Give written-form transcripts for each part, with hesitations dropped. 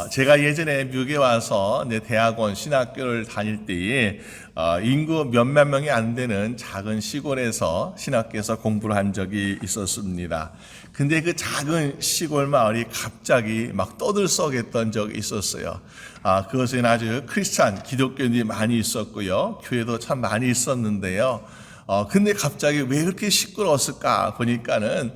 제가 예전에 미국에 와서 대학원 신학교를 다닐 때에 인구 몇만 명이 안 되는 작은 시골에서 신학교에서 공부를 한 적이 있었습니다. 근데 그 작은 시골 마을이 갑자기 막 떠들썩했던 적이 있었어요. 그것은 아주 크리스찬 기독교인들이 많이 있었고요. 교회도 참 많이 있었는데요. 근데 갑자기 왜 그렇게 시끄러웠을까 보니까는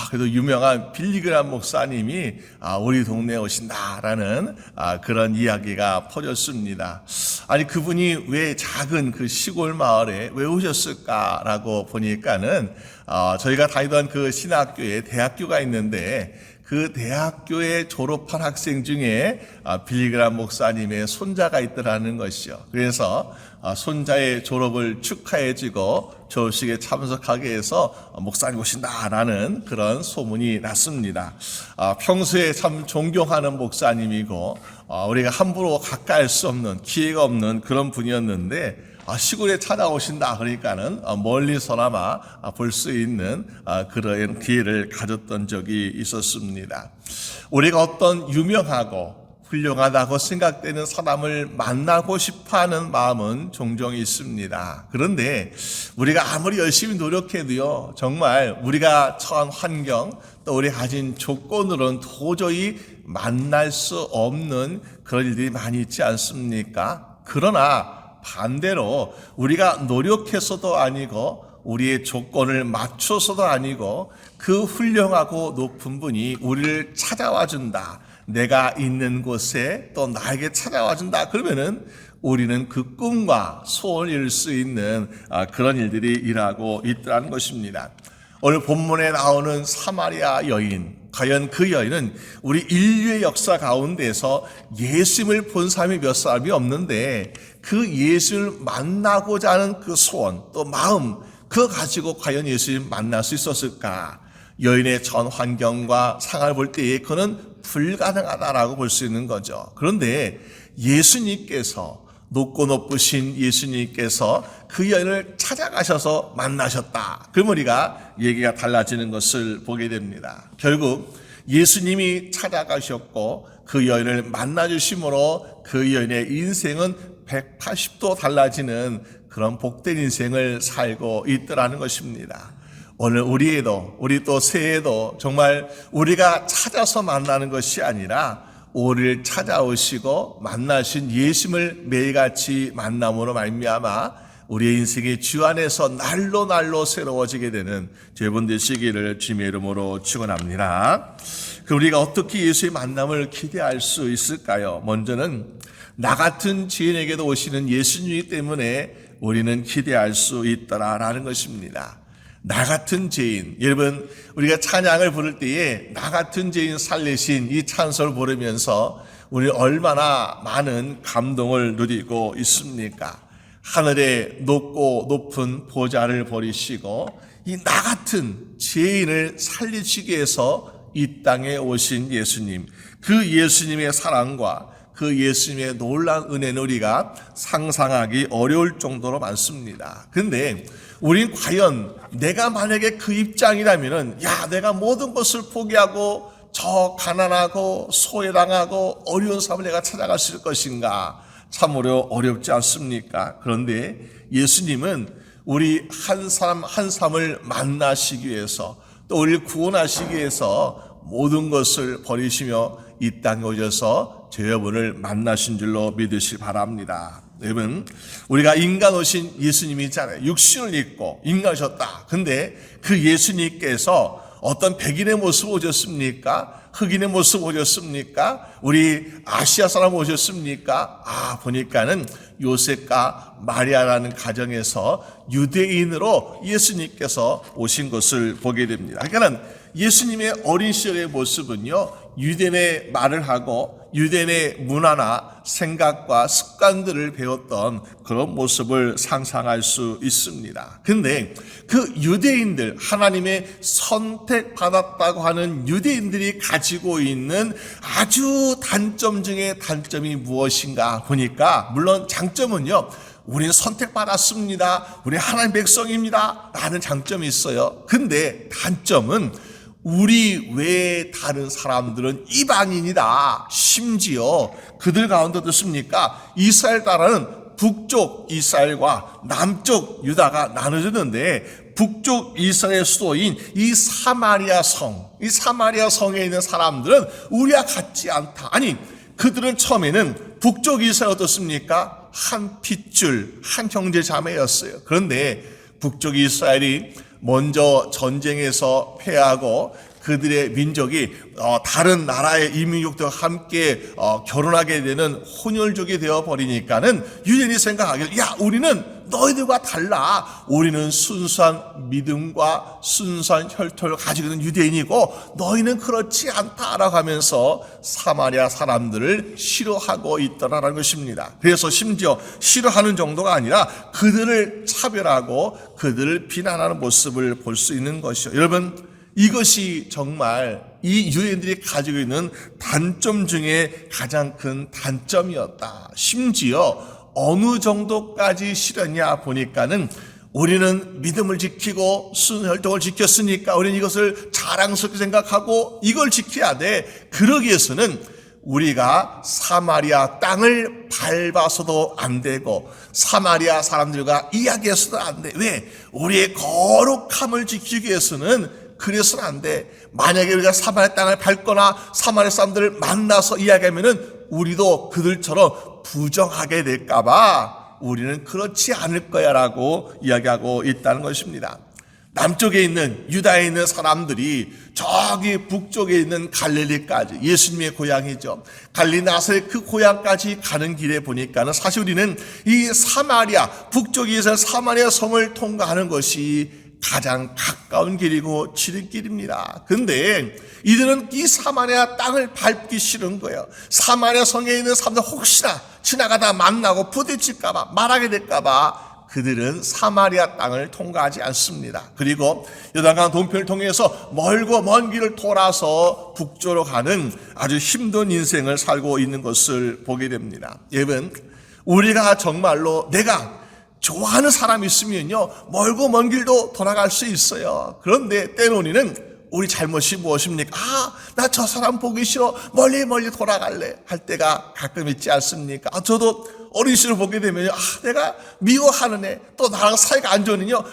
그래도 유명한 빌리그람 목사님이 우리 동네에 오신다라는 그런 이야기가 퍼졌습니다. 아니 그분이 왜 작은 그 시골 마을에 왜 오셨을까라고 보니까는 저희가 다니던 그 신학교에 대학교가 있는데 그 대학교에 졸업한 학생 중에 빌리그람 목사님의 손자가 있더라는 것이요. 그래서 손자의 졸업을 축하해주고 졸업식에 참석하게 해서 목사님 오신다라는 그런 소문이 났습니다. 평소에 참 존경하는 목사님이고 우리가 함부로 가까이 할 수 없는 기회가 없는 그런 분이었는데 시골에 찾아오신다 그러니까는 멀리서나마 볼 수 있는 그런 기회를 가졌던 적이 있었습니다. 우리가 어떤 유명하고 훌륭하다고 생각되는 사람을 만나고 싶어하는 마음은 종종 있습니다. 그런데 우리가 아무리 열심히 노력해도요, 정말 우리가 처한 환경 또 우리 가진 조건으로는 도저히 만날 수 없는 그런 일들이 많이 있지 않습니까? 그러나 반대로 우리가 노력해서도 아니고 우리의 조건을 맞춰서도 아니고 그 훌륭하고 높은 분이 우리를 찾아와 준다. 내가 있는 곳에 또 나에게 찾아와 준다. 그러면은 우리는 그 꿈과 소원을 이룰 수 있는 그런 일들이 일하고 있다는 것입니다. 오늘 본문에 나오는 사마리아 여인, 과연 그 여인은 우리 인류의 역사 가운데서 예수님을 본 사람이 몇 사람이 없는데 그 예수를 만나고자 하는 그 소원 또 마음 그거 가지고 과연 예수님 만날 수 있었을까? 여인의 전 환경과 상황을 볼 때에 그는 불가능하다라고 볼 수 있는 거죠. 그런데 예수님께서 높고 높으신 예수님께서 그 여인을 찾아가셔서 만나셨다. 그러면 우리가 얘기가 달라지는 것을 보게 됩니다. 결국 예수님이 찾아가셨고 그 여인을 만나주심으로 그 여인의 인생은 180도 달라지는 그런 복된 인생을 살고 있더라는 것입니다. 오늘 우리 또 새해에도 정말 우리가 찾아서 만나는 것이 아니라 우리를 찾아오시고 만나신 예수님을 매일같이 만남으로 말미암아 우리의 인생이 주 안에서 날로 새로워지게 되는 여러분 되시기를 주님의 이름으로 축원합니다. 그럼 우리가 어떻게 예수의 만남을 기대할 수 있을까요? 먼저는 나 같은 죄인에게도 오시는 예수님이기 때문에 우리는 기대할 수 있더라라는 것입니다. 나 같은 죄인, 여러분 우리가 찬양을 부를 때에 나 같은 죄인 살리신 이 찬송을 부르면서 우리 얼마나 많은 감동을 누리고 있습니까? 하늘에 높고 높은 보좌를 버리시고 이 나 같은 죄인을 살리시기 위해서 이 땅에 오신 예수님, 그 예수님의 사랑과 그 예수님의 놀라운 은혜는 우리가 상상하기 어려울 정도로 많습니다. 그런데 우린 과연 내가 만약에 그 입장이라면은 내가 모든 것을 포기하고 저 가난하고 소외당하고 어려운 삶을 내가 찾아갈 수 있을 것인가? 참으로 어렵지 않습니까? 그런데 예수님은 우리 한 사람 한 사람을 만나시기 위해서 또 우리를 구원하시기 위해서 모든 것을 버리시며 이 땅에 오셔서 저 여러분을 만나신 줄로 믿으시기 바랍니다. 여러분 우리가 인간 오신 예수님이잖아요. 육신을 입고 인간이셨다. 근데 그 예수님께서 어떤 백인의 모습 오셨습니까? 흑인의 모습 오셨습니까? 우리 아시아 사람 오셨습니까? 보니까는 요셉과 마리아라는 가정에서 유대인으로 예수님께서 오신 것을 보게 됩니다. 그러니까 예수님의 어린 시절의 모습은요, 유대인의 말을 하고 유대인의 문화나 생각과 습관들을 배웠던 그런 모습을 상상할 수 있습니다. 근데 그 유대인들, 하나님의 선택받았다고 하는 유대인들이 가지고 있는 아주 단점 중에 단점이 무엇인가 보니까, 물론 장점은요, 우리는 선택받았습니다. 우리 하나님 백성입니다. 라는 장점이 있어요. 근데 단점은 우리 외에 다른 사람들은 이방인이다. 심지어 그들 가운데 어떻습니까? 이스라엘 나라는 북쪽 이스라엘과 남쪽 유다가 나눠졌는데 북쪽 이스라엘 수도인 이 사마리아 성에 있는 사람들은 우리와 같지 않다. 아니, 그들은 처음에는 북쪽 이스라엘 어떻습니까? 한 핏줄, 한 형제 자매였어요. 그런데 북쪽 이스라엘이 먼저 전쟁에서 패하고 그들의 민족이 다른 나라의 이민족들과 함께 결혼하게 되는 혼혈족이 되어버리니까는 유대인이 생각하기를, 야, 우리는 너희들과 달라. 우리는 순수한 믿음과 순수한 혈통을 가지고 있는 유대인이고 너희는 그렇지 않다라고 하면서 사마리아 사람들을 싫어하고 있더라라는 것입니다. 그래서 심지어 싫어하는 정도가 아니라 그들을 차별하고 그들을 비난하는 모습을 볼 수 있는 것이죠. 여러분, 이것이 정말 이 유대인들이 가지고 있는 단점 중에 가장 큰 단점이었다. 심지어 어느 정도까지 싫었냐 보니까는 우리는 믿음을 지키고 순혈통을 지켰으니까 우리는 이것을 자랑스럽게 생각하고 이걸 지켜야 돼. 그러기 위해서는 우리가 사마리아 땅을 밟아서도 안 되고 사마리아 사람들과 이야기해서도 안 돼. 왜? 우리의 거룩함을 지키기 위해서는 그래서는 안 돼. 만약에 우리가 사마리아 땅을 밟거나 사마리아 사람들을 만나서 이야기하면은 우리도 그들처럼 부정하게 될까봐 우리는 그렇지 않을 거야 라고 이야기하고 있다는 것입니다. 남쪽에 있는 유다에 있는 사람들이 저기 북쪽에 있는 갈릴리까지, 예수님의 고향이죠, 갈릴리 나사렛 그 고향까지 가는 길에 보니까는 사실 우리는 이 사마리아, 북쪽에서 사마리아 성을 통과하는 것이 가장 가까운 길이고 지름길입니다. 근데 이들은 이 사마리아 땅을 밟기 싫은 거예요. 사마리아 성에 있는 사람들 혹시나 지나가다 만나고 부딪힐까봐, 말하게 될까봐 그들은 사마리아 땅을 통과하지 않습니다. 그리고 요단강 동편을 통해서 멀고 먼 길을 돌아서 북쪽으로 가는 아주 힘든 인생을 살고 있는 것을 보게 됩니다. 여러분, 우리가 정말로 내가 좋아하는 사람이 있으면요, 멀고 먼 길도 돌아갈 수 있어요. 그런데 때로는 우리 잘못이 무엇입니까? 나 저 사람 보기 싫어, 멀리 돌아갈래 할 때가 가끔 있지 않습니까? 저도 어린 시절 보게 되면요, 내가 미워하는 애, 또 나랑 사이가 안 좋으면요,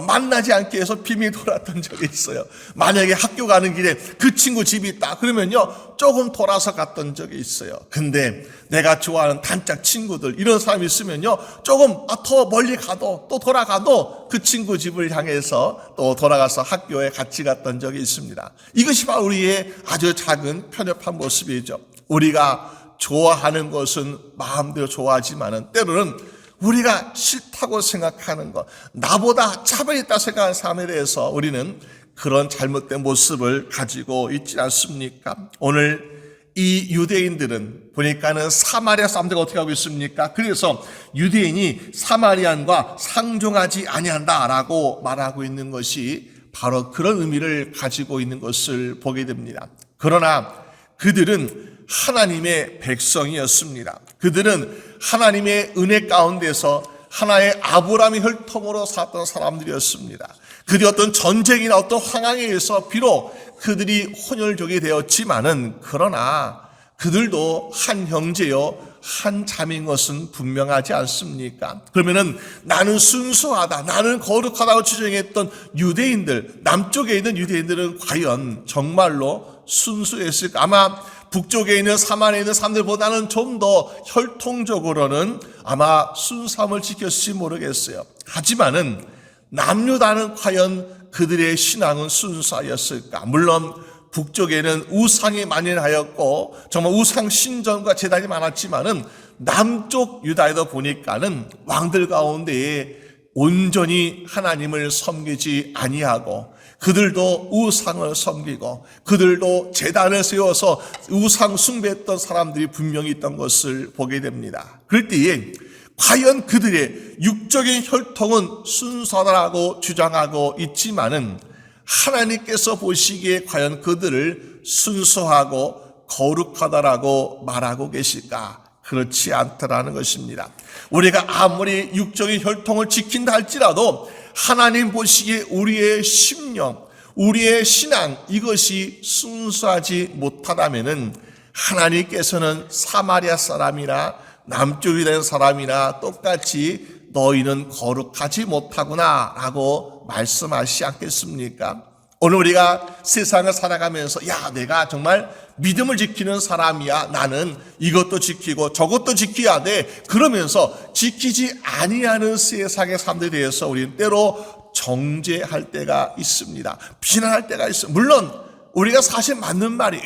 만나지 않게 해서 비밀 돌았던 적이 있어요. 만약에 학교 가는 길에 그 친구 집이 있다 그러면요, 조금 돌아서 갔던 적이 있어요. 근데 내가 좋아하는 단짝 친구들, 이런 사람이 있으면요, 조금 더 멀리 가도 또 돌아가도 그 친구 집을 향해서 또 돌아가서 학교에 같이 갔던 적이 있습니다. 이것이 바로 우리의 아주 작은 편협한 모습이죠. 우리가 좋아하는 것은 마음대로 좋아하지만은 때로는 우리가 싫다고 생각하는 것, 나보다 차별이 있다 생각하는 사람에 대해서 우리는 그런 잘못된 모습을 가지고 있지 않습니까? 오늘 이 유대인들은 보니까는 사마리아 사람들과 어떻게 하고 있습니까? 그래서 유대인이 사마리안과 상종하지 아니한다라고 말하고 있는 것이 바로 그런 의미를 가지고 있는 것을 보게 됩니다. 그러나 그들은 하나님의 백성이었습니다. 그들은 하나님의 은혜 가운데서 하나의 아브라함의 혈통으로 살았던 사람들이었습니다. 그들이 어떤 전쟁이나 어떤 황항에 의해서 비록 그들이 혼혈족이 되었지만은 그러나 그들도 한 형제요 한 자매인 것은 분명하지 않습니까? 그러면은 나는 순수하다, 나는 거룩하다고 주장했던 유대인들, 남쪽에 있는 유대인들은 과연 정말로 순수했을까? 아마 북쪽에 있는 사마리아에 있는 사람들보다는 좀 더 혈통적으로는 아마 순수함을 지켰을지 모르겠어요. 하지만은 남유다는 과연 그들의 신앙은 순수하였을까? 물론 북쪽에는 우상이 만연하였고 정말 우상 신전과 제단이 많았지만은 남쪽 유다에도 보니까는 왕들 가운데에 온전히 하나님을 섬기지 아니하고 그들도 우상을 섬기고 그들도 제단을 세워서 우상 숭배했던 사람들이 분명히 있던 것을 보게 됩니다. 그럴 때에 과연 그들의 육적인 혈통은 순수하다고 주장하고 있지만은 하나님께서 보시기에 과연 그들을 순수하고 거룩하다라고 말하고 계실까? 그렇지 않다라는 것입니다. 우리가 아무리 육적인 혈통을 지킨다 할지라도 하나님 보시기에 우리의 심령, 우리의 신앙 이것이 순수하지 못하다면은 하나님께서는 사마리아 사람이나 남쪽이 된 사람이나 똑같이 너희는 거룩하지 못하구나 라고 말씀하시지 않겠습니까? 오늘 우리가 세상을 살아가면서 야 내가 정말 믿음을 지키는 사람이야, 나는 이것도 지키고 저것도 지켜야 돼, 그러면서 지키지 아니하는 세상의 사람들에 대해서 우리는 때로 정죄할 때가 있습니다. 비난할 때가 있어요. 물론 우리가 사실 맞는 말이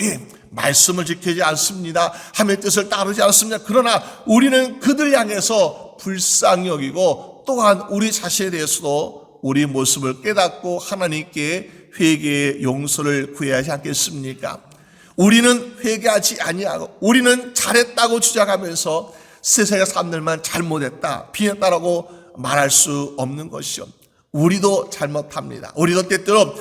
말씀을 지키지 않습니다, 하나님의 뜻을 따르지 않습니다. 그러나 우리는 그들 향해서 불쌍히 여기고 또한 우리 자신에 대해서도 우리 모습을 깨닫고 하나님께 회개의 용서를 구해야 하지 않겠습니까? 우리는 회개하지 아니하고 우리는 잘했다고 주장하면서 세상의 사람들만 잘못했다, 비난했다라고 말할 수 없는 것이요. 우리도 잘못합니다. 우리도 때때로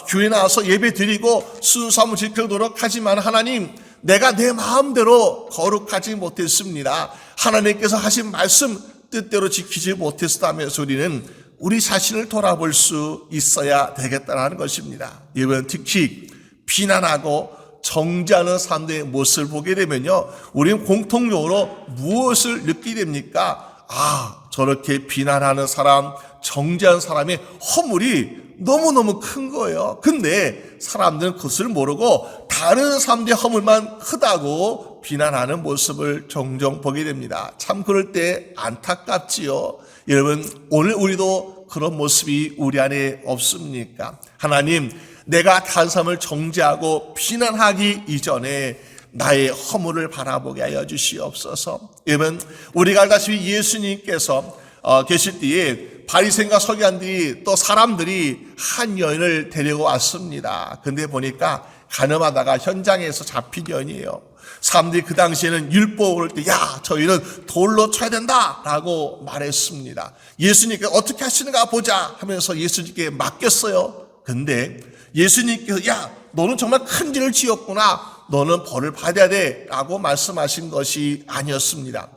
교회 나와서 예배 드리고 순수함을 지키도록 하지만 하나님, 내가 내 마음대로 거룩하지 못했습니다. 하나님께서 하신 말씀 뜻대로 지키지 못했다면서 우리는 우리 자신을 돌아볼 수 있어야 되겠다는 것입니다. 이번 특히 비난하고 정죄하는 사람들의 모습을 보게 되면요, 우리는 공통적으로 무엇을 느끼게 됩니까? 저렇게 비난하는 사람, 정죄한 사람의 허물이 너무너무 큰 거예요. 근데 사람들은 그것을 모르고 다른 사람들의 허물만 크다고 비난하는 모습을 종종 보게 됩니다. 참 그럴 때 안타깝지요. 여러분, 오늘 우리도 그런 모습이 우리 안에 없습니까? 하나님, 내가 다른 사람을 정죄하고 비난하기 이전에 나의 허물을 바라보게 하여 주시옵소서. 여러분, 우리가 알다시피 예수님께서 계실 때에 바리새인과 서기관들이 또 사람들이 한 여인을 데리고 왔습니다. 근데 보니까 가늠하다가 현장에서 잡힌 여인이에요. 사람들이 그 당시에는 율법을 때 저희는 돌로 쳐야 된다라고 말했습니다. 예수님께서 어떻게 하시는가 보자 하면서 예수님께 맡겼어요. 근데 예수님께서 너는 정말 큰 죄를 지었구나, 너는 벌을 받아야 돼 라고 말씀하신 것이 아니었습니다.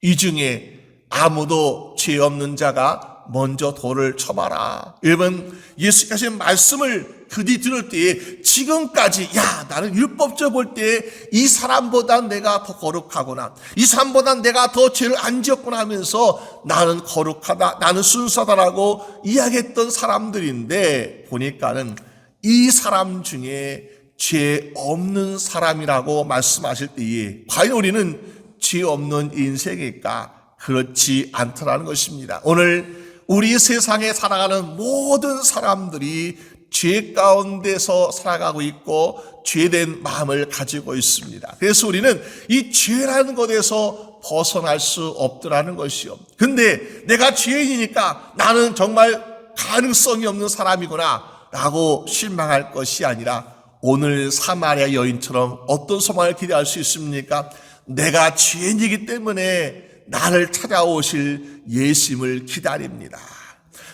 이 중에 아무도 죄 없는 자가 먼저 돌을 쳐봐라. 여러분, 예수께서 말씀을 그뒤 들을 때에 지금까지 나는 율법적 볼 때 이 사람보다 내가 더 거룩하구나, 이 사람보다 내가 더 죄를 안 지었구나 하면서 나는 거룩하다, 나는 순수하다라고 이야기했던 사람들인데 보니까는 이 사람 중에 죄 없는 사람이라고 말씀하실 때에 과연 우리는 죄 없는 인생일까? 그렇지 않더라는 것입니다. 오늘 우리 세상에 살아가는 모든 사람들이 죄 가운데서 살아가고 있고 죄된 마음을 가지고 있습니다. 그래서 우리는 이 죄라는 것에서 벗어날 수 없더라는 것이요. 근데 내가 죄인이니까 나는 정말 가능성이 없는 사람이구나 라고 실망할 것이 아니라 오늘 사마리아 여인처럼 어떤 소망을 기대할 수 있습니까? 내가 죄인이기 때문에 나를 찾아오실 예수님을 기다립니다.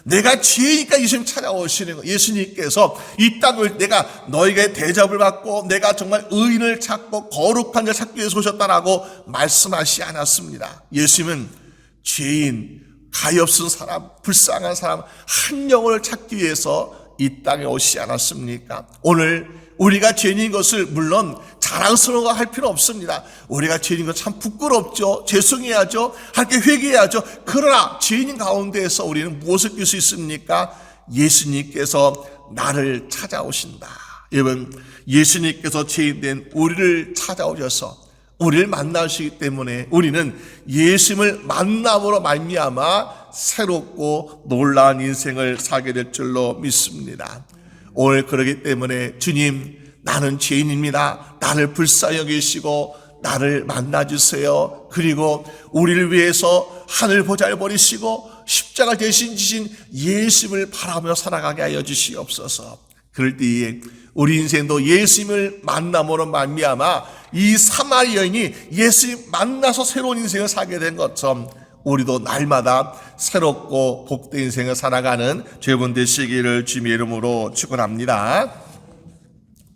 내가 죄이니까 예수님 찾아오시는 거. 예수님께서 이 땅을 내가 너에게 대접을 받고 내가 정말 의인을 찾고 거룩한 자를 찾기 위해서 오셨다라고 말씀하시지 않았습니다. 예수님은 죄인, 가엾은 사람, 불쌍한 사람 한 영혼을 찾기 위해서 이 땅에 오시지 않았습니까? 오늘 우리가 죄인인 것을 물론 자랑스러워할 필요 없습니다. 우리가 죄인인 것 참 부끄럽죠. 죄송해야죠. 함께 회개해야죠. 그러나 죄인인 가운데에서 우리는 무엇을 낄 수 있습니까? 예수님께서 나를 찾아오신다. 여러분, 예수님께서 죄인된 우리를 찾아오셔서 우리를 만나시기 때문에 우리는 예수님을 만남으로 말미암아 새롭고 놀라운 인생을 살게 될 줄로 믿습니다. 오늘 그러기 때문에 주님, 나는 죄인입니다. 나를 불쌍히 여기시고 나를 만나주세요. 그리고 우리를 위해서 하늘 보좌를 버리시고 십자가 대신 지신 예수님을 바라보며 살아가게 하여 주시옵소서. 그럴 때에 우리 인생도 예수님을 만남으로 말미암아 이 사마리아 여인이 예수님 만나서 새로운 인생을 살게 된 것처럼 우리도 날마다 새롭고 복된 인생을 살아가는 여러분 되시기를 주님의 이름으로 축원합니다.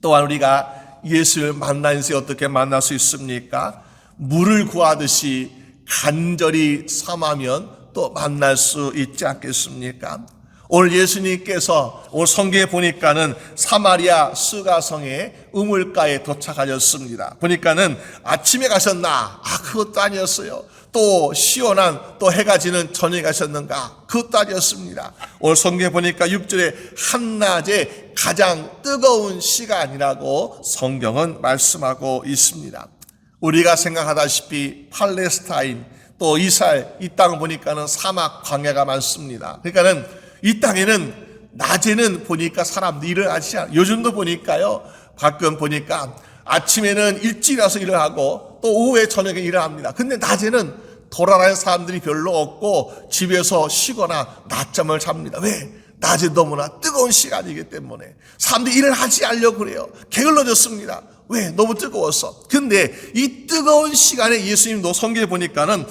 또한 우리가 예수를 만난 인생 어떻게 만날 수 있습니까? 물을 구하듯이 간절히 삼하면 또 만날 수 있지 않겠습니까? 오늘 예수님께서 오늘 성경에 보니까는 사마리아 스가성의 우물가에 도착하셨습니다. 보니까는 아침에 가셨나? 그것도 아니었어요. 또 시원한 또 해가 지는 저녁에 가셨는가? 그것도 아니었습니다. 오늘 성경에 보니까 6절에 한낮에 가장 뜨거운 시간이라고 성경은 말씀하고 있습니다. 우리가 생각하다시피 팔레스타인 또 이스라엘 이 땅을 보니까는 사막 광야가 많습니다. 그러니까는 이 땅에는 낮에는 보니까 사람들이 일을 하지 않아요. 요즘도 보니까요, 가끔 보니까 아침에는 일찍 일어나서 일을 하고 또 오후에 저녁에 일을 합니다. 근데 낮에는 돌아다니는 사람들이 별로 없고 집에서 쉬거나 낮잠을 잡니다. 왜? 낮에 너무나 뜨거운 시간이기 때문에 사람들이 일을 하지 않으려고 그래요. 게을러졌습니다. 왜? 너무 뜨거워서. 근데 이 뜨거운 시간에 예수님도 성경에 보니까는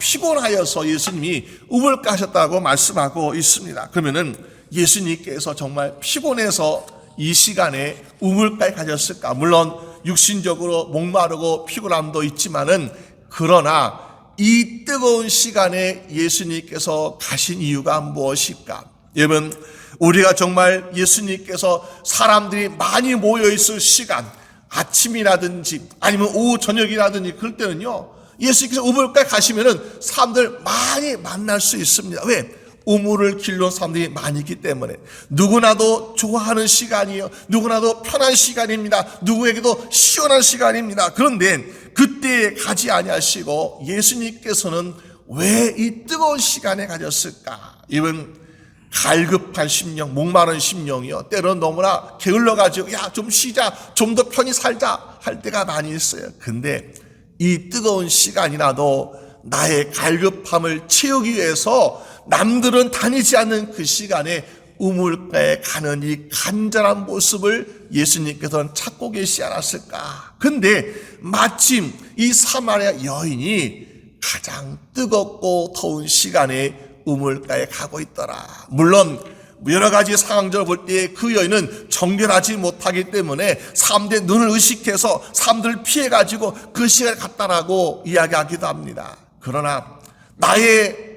피곤하여서 예수님이 우물가 하셨다고 말씀하고 있습니다. 그러면은 예수님께서 정말 피곤해서 이 시간에 우물가에 가셨을까? 물론 육신적으로 목마르고 피곤함도 있지만은 그러나 이 뜨거운 시간에 예수님께서 가신 이유가 무엇일까? 여러분, 우리가 정말 예수님께서 사람들이 많이 모여있을 시간, 아침이라든지 아니면 오후 저녁이라든지 그럴 때는요, 예수님께서 우물가에 가시면은 사람들 많이 만날 수 있습니다. 왜? 우물을 길러온 사람들이 많이 있기 때문에. 누구나도 좋아하는 시간이에요. 누구나도 편한 시간입니다. 누구에게도 시원한 시간입니다. 그런데 그때 가지 아니하시고 예수님께서는 왜 이 뜨거운 시간에 가셨을까? 이번 갈급한 심령, 목마른 심령이요, 때로는 너무나 게을러가지고 좀 쉬자, 좀 더 편히 살자 할 때가 많이 있어요. 근데 이 뜨거운 시간이라도 나의 갈급함을 채우기 위해서 남들은 다니지 않는 그 시간에 우물가에 가는 이 간절한 모습을 예수님께서는 찾고 계시지 않았을까? 근데 마침 이 사마리아 여인이 가장 뜨겁고 더운 시간에 우물가에 가고 있더라. 물론 여러 가지 상황들을 볼 때 그 여인은 정결하지 못하기 때문에 사람들의 눈을 의식해서 사람들을 피해가지고 그 시간에 갔다라고 이야기하기도 합니다. 그러나 나의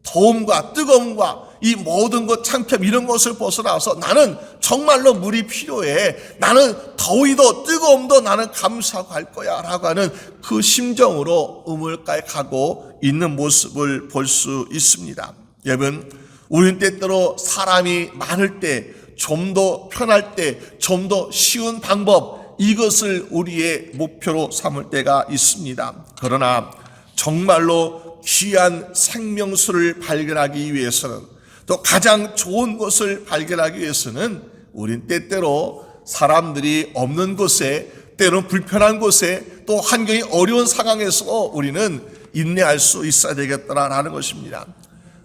더움과 뜨거움과 이 모든 것 창피함 이런 것을 벗어나서 나는 정말로 물이 필요해. 나는 더위도 뜨거움도 나는 감수하고 갈 거야 라고 하는 그 심정으로 우물가에 가고 있는 모습을 볼 수 있습니다. 여러분, 우리는 때때로 사람이 많을 때, 좀 더 편할 때, 좀 더 쉬운 방법, 이것을 우리의 목표로 삼을 때가 있습니다. 그러나 정말로 귀한 생명수를 발견하기 위해서는, 또 가장 좋은 것을 발견하기 위해서는 우린 때때로 사람들이 없는 곳에, 때로는 불편한 곳에, 또 환경이 어려운 상황에서 우리는 인내할 수 있어야 되겠다라는 것입니다.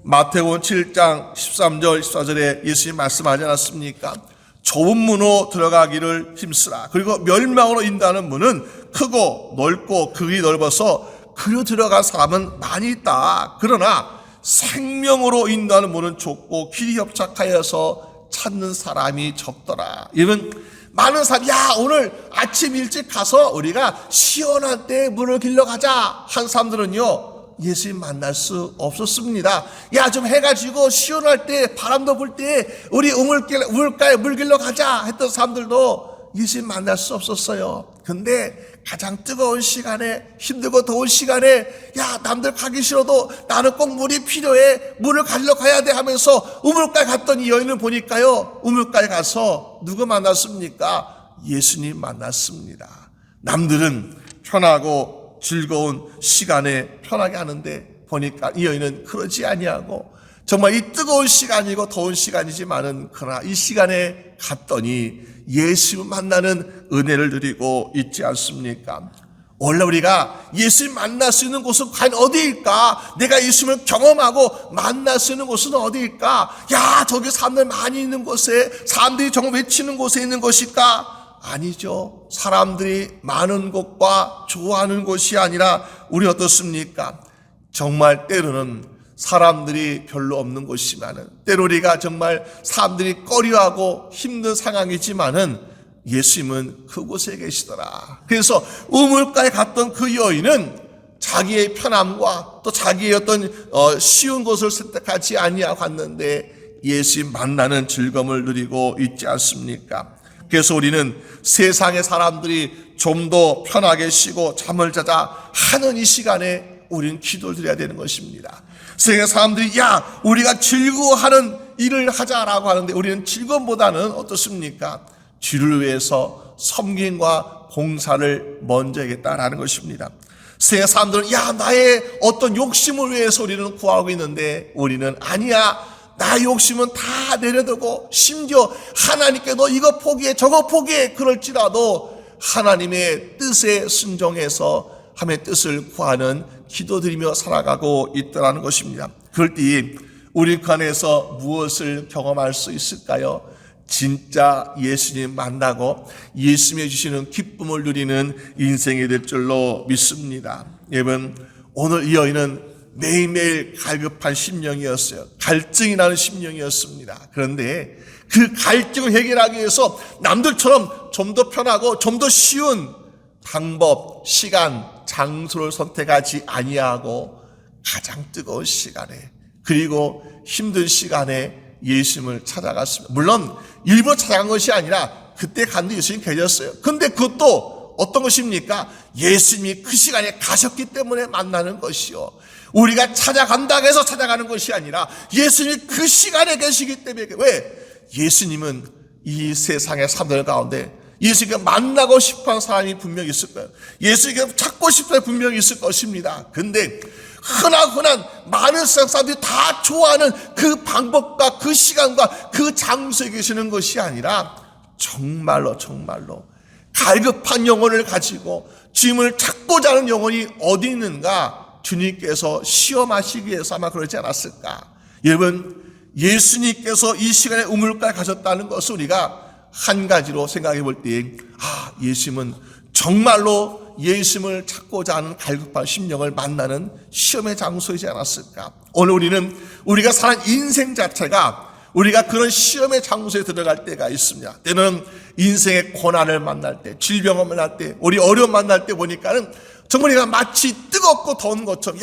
마태복음 7장 13절 14절에 예수님 말씀하지 않았습니까? 좁은 문으로 들어가기를 힘쓰라. 그리고 멸망으로 인도하는 문은 크고 넓고 극이 넓어서 그로 들어간 사람은 많이 있다. 그러나 생명으로 인도하는 문은 좁고 길이 협착하여서 찾는 사람이 적더라. 이런 많은 사람이 오늘 아침 일찍 가서 우리가 시원한 때 문을 길러 가자 한 사람들은요, 예수님 만날 수 없었습니다. 좀 해가지고 시원할 때 바람도 불 때 우리 우물가에 물 길러 가자 했던 사람들도 예수님 만날 수 없었어요. 근데 가장 뜨거운 시간에, 힘들고 더운 시간에 남들 가기 싫어도 나는 꼭 물이 필요해, 물을 가지러 가야 돼 하면서 우물가에 갔던 이 여인을 보니까요, 우물가에 가서 누구 만났습니까? 예수님 만났습니다. 남들은 편하고 즐거운 시간에 편하게 하는데 보니까 이 여인은 그러지 아니하고 정말 이 뜨거운 시간이고 더운 시간이지만은 그러나 이 시간에 갔더니 예수 만나는 은혜를 누리고 있지 않습니까? 원래 우리가 예수님 만날 수 있는 곳은 과연 어디일까? 내가 예수님을 경험하고 만날 수 있는 곳은 어디일까? 저기 사람들 많이 있는 곳에, 사람들이 정말 외치는 곳에 있는 것일까? 아니죠. 사람들이 많은 곳과 좋아하는 곳이 아니라 우리 어떻습니까? 정말 때로는 사람들이 별로 없는 곳이지만은, 때로 우리가 정말 사람들이 꺼려하고 힘든 상황이지만은 예수님은 그곳에 계시더라. 그래서 우물가에 갔던 그 여인은 자기의 편함과 또 자기의 어떤 쉬운 곳을 선택하지 아니하고 갔는데 예수 만나는 즐거움을 누리고 있지 않습니까? 그래서 우리는 세상의 사람들이 좀 더 편하게 쉬고 잠을 자자 하는 이 시간에 우리는 기도를 드려야 되는 것입니다. 세상의 사람들이 야 우리가 즐거워하는 일을 하자라고 하는데 우리는 즐거움보다는 어떻습니까? 주를 위해서 섬김과 봉사를 먼저 하겠다라는 것입니다. 세상의 사람들은 야 나의 어떤 욕심을 위해서 우리는 구하고 있는데 우리는 아니야 나의 욕심은 다 내려두고 심지어 하나님께 너 이거 포기해 저거 포기해 그럴지라도 하나님의 뜻에 순종해서 하나님의 뜻을 구하는 기도드리며 살아가고 있다는 것입니다. 그럴 때 우리 그 안에서 무엇을 경험할 수 있을까요? 진짜 예수님 만나고 예수님이 주시는 기쁨을 누리는 인생이 될 줄로 믿습니다. 여러분 오늘 이 여인은 매일매일 갈급한 심령이었어요. 갈증이 나는 심령이었습니다. 그런데 그 갈증을 해결하기 위해서 남들처럼 좀 더 편하고 좀 더 쉬운 방법, 시간, 장소를 선택하지 아니하고 가장 뜨거운 시간에 그리고 힘든 시간에 예수님을 찾아갔습니다. 물론 일부러 찾아간 것이 아니라 그때 간도 예수님 계셨어요. 근데 그것도 어떤 것입니까? 예수님이 그 시간에 가셨기 때문에 만나는 것이요. 우리가 찾아간다고 해서 찾아가는 것이 아니라 예수님이 그 시간에 계시기 때문에 왜? 예수님은 이 세상의 사람들 가운데 예수님께 만나고 싶어하는 사람이 분명히 있을 거예요. 예수님께 찾고 싶은 사람이 분명히 있을 것입니다. 근데 흔한 많은 세상 사람들이 다 좋아하는 그 방법과 그 시간과 그 장소에 계시는 것이 아니라 정말로 갈급한 영혼을 가지고 주님을 찾고자 하는 영혼이 어디 있는가 주님께서 시험하시기 위해서 아마 그러지 않았을까. 여러분 예수님께서 이 시간에 우물가에 가셨다는 것을 우리가 한 가지로 생각해 볼 때 예수님은 정말로 예수님을 찾고자 하는 갈급한 심령을 만나는 시험의 장소이지 않았을까. 오늘 우리는 우리가 사는 인생 자체가 우리가 그런 시험의 장소에 들어갈 때가 있습니다. 때는 인생의 고난을 만날 때, 질병을 만날 때, 우리 어려움 만날 때 보니까는 정말 우리가 마치 뜨겁고 더운 것처럼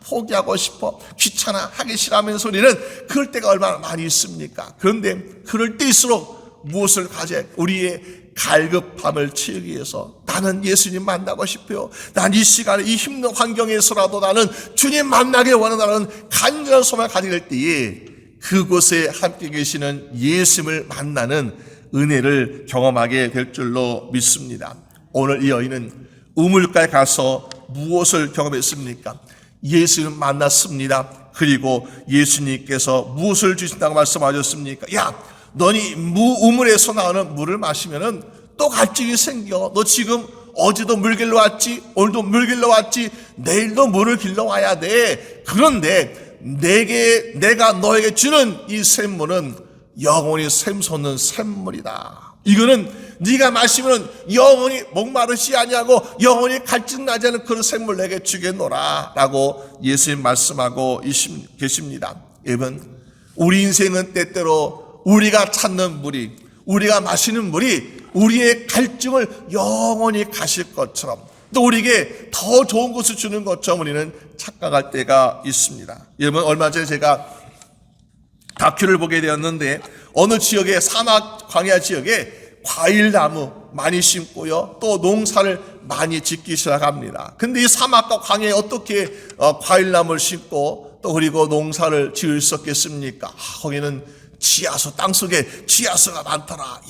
포기하고 싶어 귀찮아 하기 싫어하면서 우리는 그럴 때가 얼마나 많이 있습니까? 그런데 그럴 때일수록 무엇을 가져 우리의 갈급함을 채우기 위해서 나는 예수님 만나고 싶어요. 난 이 시간에 이 힘든 환경에서라도 나는 주님 만나길 원한다는 간절한 소망을 가지게 될 때에 그곳에 함께 계시는 예수님을 만나는 은혜를 경험하게 될 줄로 믿습니다. 오늘 이 여인은 우물가에 가서 무엇을 경험했습니까? 예수님 만났습니다. 그리고 예수님께서 무엇을 주신다고 말씀하셨습니까? 너니 우물에서 나오는 물을 마시면은 또 갈증이 생겨. 너 지금 어제도 물 길러 왔지, 오늘도 물 길러 왔지, 내일도 물을 길러 와야 돼. 그런데 내가 너에게 주는 이 샘물은 영원히 샘솟는 샘물이다. 이거는 네가 마시면 영원히 목마르지 아니하고 영원히 갈증 나지 않은 그런 샘물 내게 주겠노라 라고 예수님 말씀하고 계십니다. 여러분 우리 인생은 때때로 우리가 찾는 물이 우리가 마시는 물이 우리의 갈증을 영원히 가실 것처럼 또 우리에게 더 좋은 것을 주는 것처럼 우리는 착각할 때가 있습니다. 여러분 얼마 전에 제가 다큐를 보게 되었는데 어느 지역에 사막 광야 지역에 과일나무 많이 심고요. 또 농사를 많이 짓기 시작합니다. 근데 이 사막과 광야에 어떻게 과일나무를 심고 또 그리고 농사를 지을 수 있겠습니까? 거기는 지하수, 땅속에 지하수가 많더라.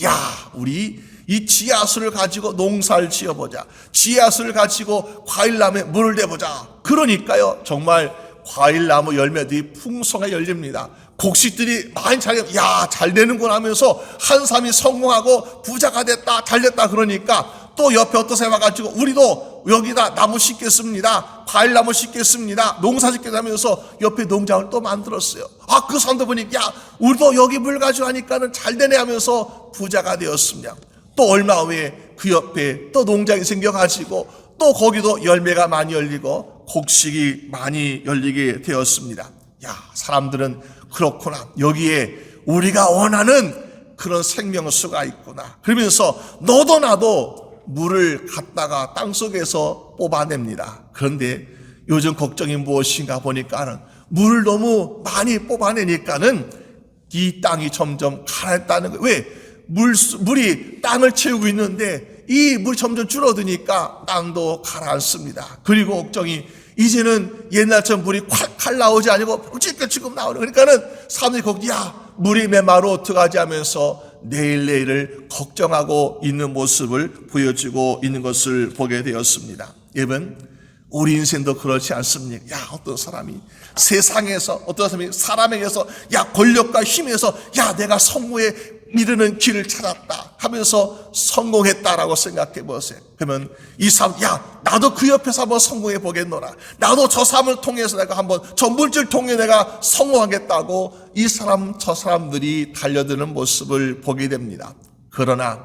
우리 이 지하수를 가지고 농사를 지어보자. 지하수를 가지고 과일나무에 물을 대보자. 그러니까요 정말 과일나무 열매들이 풍성하게 열립니다. 곡식들이 많이 잘 되는구나 하면서 한 사람이 성공하고 부자가 됐다 잘 됐다 그러니까 또 옆에 어떤 사람이 와가지고 우리도 여기다 나무 심겠습니다. 과일나무 심겠습니다. 농사 짓겠다 하면서 옆에 농장을 또 만들었어요. 그 사람도 보니까 우리도 여기 물 가지고 하니까는 잘 되네 하면서 부자가 되었습니다. 또 얼마 후에 그 옆에 또 농장이 생겨가지고 또 거기도 열매가 많이 열리고 곡식이 많이 열리게 되었습니다. 사람들은 그렇구나. 여기에 우리가 원하는 그런 생명수가 있구나. 그러면서 너도 나도 물을 갖다가 땅속에서 뽑아냅니다. 그런데 요즘 걱정이 무엇인가 보니까는 물을 너무 많이 뽑아내니까는 이 땅이 점점 가라앉다는 거예요. 왜? 물이 땅을 채우고 있는데 이 물이 점점 줄어드니까 땅도 가라앉습니다. 그리고 걱정이 이제는 옛날처럼 물이 콸콸 나오지 아니고 찔끔찔끔 나오는, 그러니까는 사람들이 걱정, 야, 물이 메마르 어떡하지 하면서 내일을 걱정하고 있는 모습을 보여주고 있는 것을 보게 되었습니다. 여러분, 우리 인생도 그렇지 않습니까? 야, 어떤 사람이 세상에서, 어떤 사람이 사람에게서, 야, 권력과 힘에서, 야, 내가 성공에 이르는 길을 찾았다 하면서 성공했다라고 생각해 보세요. 그러면 이 사람, 야, 나도 그 옆에서 한번 성공해 보겠노라. 나도 저 사람을 통해서 내가 한번, 저 물질 통해 내가 성공하겠다고 이 사람, 저 사람들이 달려드는 모습을 보게 됩니다. 그러나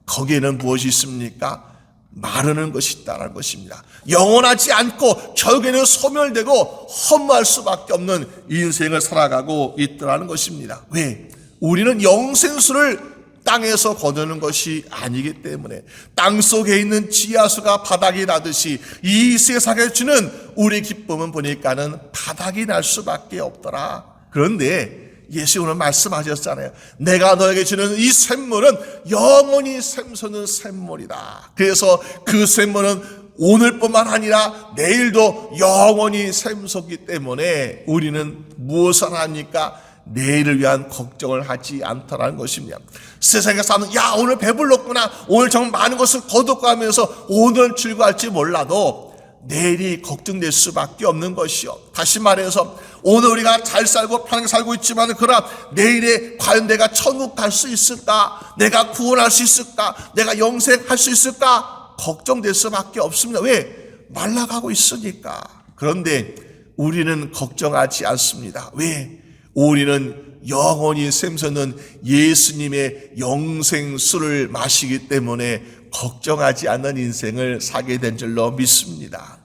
거기에는 무엇이 있습니까? 마르는 것이 있다는 것입니다. 영원하지 않고 결국에는 소멸되고 허무할 수밖에 없는 인생을 살아가고 있더라는 것입니다. 왜? 우리는 영생수를 땅에서 거두는 것이 아니기 때문에 땅 속에 있는 지하수가 바닥이 나듯이 이 세상에 주는 우리 기쁨은 보니까는 바닥이 날 수밖에 없더라. 그런데 예수 오늘 말씀하셨잖아요. 내가 너에게 주는 이 샘물은 영원히 샘솟는 샘물이다. 그래서 그 샘물은 오늘뿐만 아니라 내일도 영원히 샘솟기 때문에 우리는 무엇을 합니까? 내일을 위한 걱정을 하지 않더라는 것입니다. 세상에 사는, 야, 오늘 배불렀구나, 오늘 정말 많은 것을 거뒀고 하면서 오늘 즐거울지 몰라도 내일이 걱정될 수밖에 없는 것이요. 다시 말해서 오늘 우리가 잘 살고 편하게 살고 있지만 그러나 내일에 과연 내가 천국 갈 수 있을까? 내가 구원할 수 있을까? 내가 영생할 수 있을까? 걱정될 수밖에 없습니다. 왜? 말라가고 있으니까. 그런데 우리는 걱정하지 않습니다. 왜? 우리는 영원히 샘솟는 예수님의 영생수를 마시기 때문에 걱정하지 않는 인생을 살게 된 줄로 믿습니다.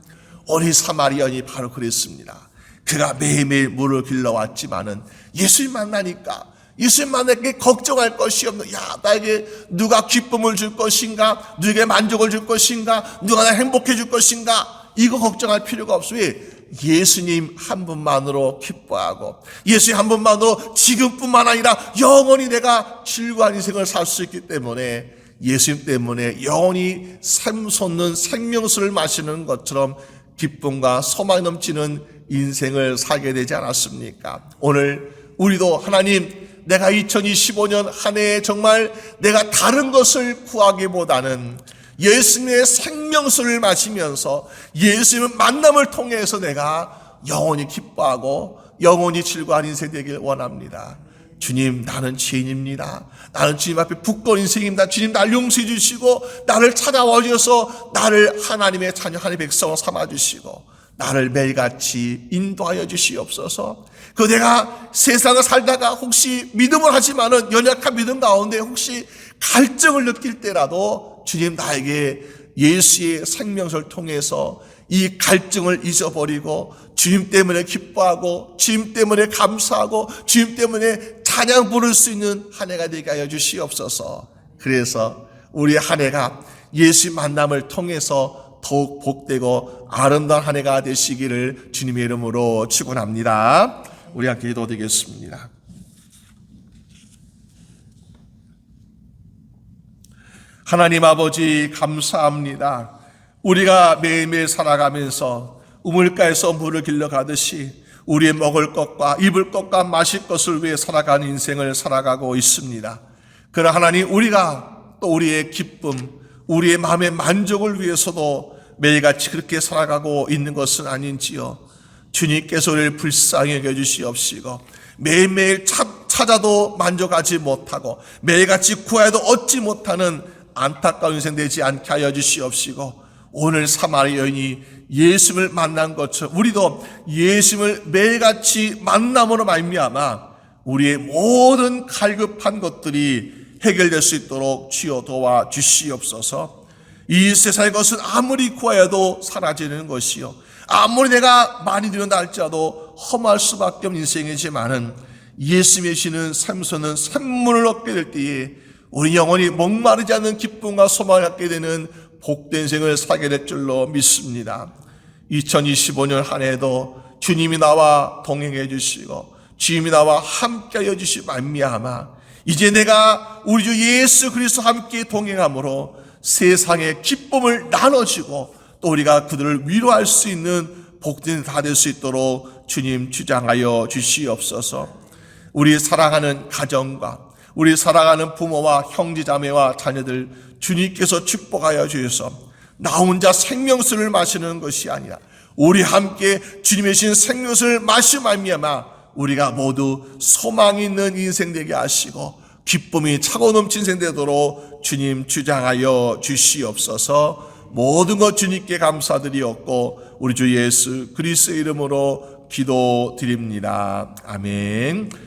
어린 사마리아인이 바로 그랬습니다. 그가 매일매일 물을 길러왔지만은 예수님 만나니까 예수님 만나게 걱정할 것이 없는, 야, 나에게 누가 기쁨을 줄 것인가, 누구에게 만족을 줄 것인가, 누가 나 행복해 줄 것인가, 이거 걱정할 필요가 없어요. 왜? 예수님 한 분만으로 기뻐하고 예수님 한 분만으로 지금뿐만 아니라 영원히 내가 즐거운 인생을 살 수 있기 때문에 예수님 때문에 영원히 샘솟는 생명수를 마시는 것처럼 기쁨과 소망이 넘치는 인생을 살게 되지 않았습니까? 오늘 우리도 하나님, 내가 2025년 한 해에 정말 내가 다른 것을 구하기보다는 예수님의 생명수를 마시면서 예수님의 만남을 통해서 내가 영원히 기뻐하고 영원히 즐거운 인생 되길 원합니다. 주님, 나는 죄인입니다. 나는 주님 앞에 부끄러운 인생입니다. 주님, 나를 용서해 주시고 나를 찾아와 주셔서 나를 하나님의 자녀, 하나님의 백성으로 삼아주시고 나를 매일같이 인도하여 주시옵소서. 그 내가 세상을 살다가 혹시 믿음을 하지만은 연약한 믿음 가운데 혹시 갈증을 느낄 때라도 주님, 나에게 예수의 생명수를 통해서 이 갈증을 잊어버리고 주님 때문에 기뻐하고 주님 때문에 감사하고 주님 때문에 찬양 부를 수 있는 한 해가 되게 하여 주시옵소서. 그래서 우리 한 해가 예수 만남을 통해서 더욱 복되고 아름다운 한 해가 되시기를 주님의 이름으로 축원합니다. 우리 함께 기도드리겠습니다. 하나님 아버지, 감사합니다. 우리가 매일매일 살아가면서 우물가에서 물을 길러가듯이 우리의 먹을 것과 입을 것과 마실 것을 위해 살아가는 인생을 살아가고 있습니다. 그러나 하나님, 우리가 또 우리의 기쁨, 우리의 마음의 만족을 위해서도 매일같이 그렇게 살아가고 있는 것은 아닌지요. 주님께서 우리를 불쌍히 여겨주시옵시고 매일매일 찾아도 만족하지 못하고 매일같이 구하여도 얻지 못하는 안타까운 인생 되지 않게 하여 주시옵시고 오늘 사마리아 여인이 예수님을 만난 것처럼 우리도 예수님을 매일같이 만남으로 말미암아 우리의 모든 갈급한 것들이 해결될 수 있도록 주여 도와 주시옵소서. 이 세상의 것은 아무리 구하여도 사라지는 것이요, 아무리 내가 많이 들여다 할지라도 험할 수밖에 없는 인생이지만은 예수님의 주시는 샘솟는 샘물을 얻게 될 때에 우리 영원히 목마르지 않는 기쁨과 소망을 갖게 되는 복된 인생을 살게 될 줄로 믿습니다. 2025년 한 해도 주님이 나와 동행해 주시고 주님이 나와 함께하여 주시 말미암아 이제 내가 우리 주 예수 그리스도 함께 동행함으로 세상의 기쁨을 나눠주고 또 우리가 그들을 위로할 수 있는 복된 다 될 수 있도록 주님 주장하여 주시옵소서. 우리 사랑하는 가정과 우리 사랑하는 부모와 형제자매와 자녀들 주님께서 축복하여 주셔서 나 혼자 생명수를 마시는 것이 아니라 우리 함께 주님의 신 생명수를 마시며 말미암아 우리가 모두 소망이 있는 인생 되게 하시고 기쁨이 차고 넘친 인생 되도록 주님 주장하여 주시옵소서. 모든 것 주님께 감사드리옵고 우리 주 예수 그리스도의 이름으로 기도드립니다. 아멘.